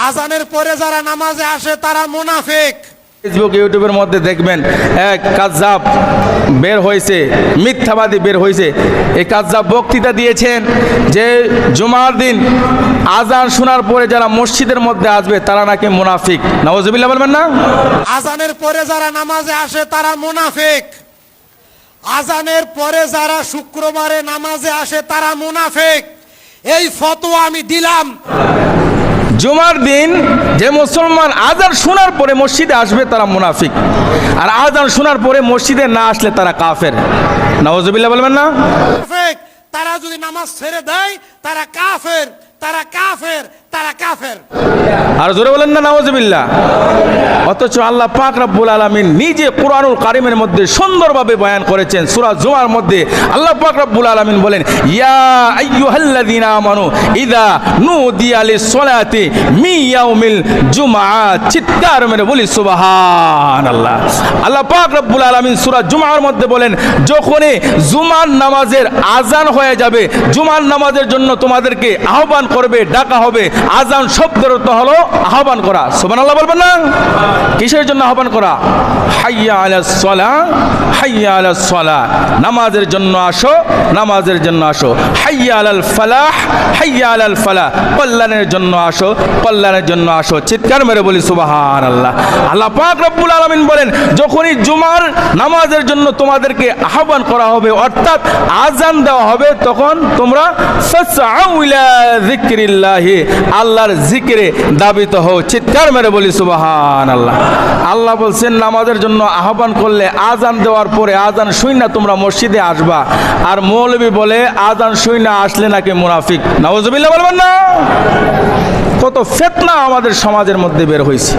আজানের পরে যারা নামাজে আসে তারা মুনাফিক। ফেসবুক ইউটিউবের মধ্যে দেখবেন এক কাযযাব বের হয়েছে, মিথ্যাবাদী বের হয়েছে। এই কাযযাব বক্তৃতা দিয়েছেন যে জুমার দিন আজান শোনার পরে যারা মসজিদের মধ্যে আসবে তারা নাকি মুনাফিক। নাউজুবিল্লাহ বলবেন না? আজানের পরে যারা নামাজে আসে তারা মুনাফিক। আজানের পরে যারা শুক্রবারে নামাজে আসে তারা মুনাফিক। এই ফতোয়া আমি দিলাম। জুমার দিন যে মুসলমান আজান শোনার পরে মসজিদে আসবে তারা মুনাফিক, আর আজান শোনার পরে মসজিদে না আসলে তারা কাফের। নাউজুবিল্লাহ বলবেন না? মুনাফিক তারা যদি নামাজ ছেড়ে দেয় তারা কাফের, তারা কাফের, তারা কাফের। আর জোরে বলেন না নাউজুবিল্লাহ। অথচ আল্লাহ পাক রব্বুল আলামিন নিজে কুরআনুল কারীমের মধ্যে সুন্দরভাবে বয়ান করেছেন। সূরা জুমার মধ্যে আল্লাহ পাক রব্বুল আলামিন বলেন, ইয়া আইয়ুহাল্লাযীনা আমানু ইযা নুদিয়া লিস-সালাতি মিন ইয়াউমিল জুমআ। চিৎকার মেরে বলি সুবহানাল্লাহ। আল্লাহ পাক রব্বুল আলামিন সূরা জুমার মধ্যে বলেন, যখনই জুমার নামাজের আজান হয়ে যাবে, জুমার নামাজের জন্য তোমাদেরকে আহ্বান করবে, ডাকা হবে। আজান শব্দের অর্থ হলো আহ্বান করা। সুবহানাল্লাহ বলবেন না? কিসের জন্য আহ্বান করা? হাইয়া আলাস সালাহ, হাইয়া আলাস সালাহ। নামাজের জন্য আসো, নামাজের জন্য আসো। হাইয়া আলাল ফালাহ, হাইয়া আলাল ফালাহ। কল্যাণের জন্য আসো, কল্যাণের জন্য আসো। চিৎকার মেরে বলি সুবহানাল্লাহ। আল্লাহ পাক রব্বুল আলামিন বলেন, যখনই জুমার নামাজের জন্য তোমাদেরকে আহ্বান করা হবে, অর্থাৎ আজান দেওয়া হবে, তখন তোমরা ফাসআউ ইলা যিকরিল্লাহি, আল্লাহর জিকিরে দাবিত হও। চিৎকার মেরে বলি সুবহানাল্লাহ। আল্লাহ বলছেন নামাজের জন্য আহ্বান করলে আজান দেওয়ার পরে আজান শুইনা তোমরা মসজিদে আসবা, আর মৌলবী বলে আজান শুইনা আসলে নাকি মুনাফিক। নাউজুবিল্লাহ বলবেন না? কত ফিতনা আমাদের সমাজের মধ্যে বের হয়েছে।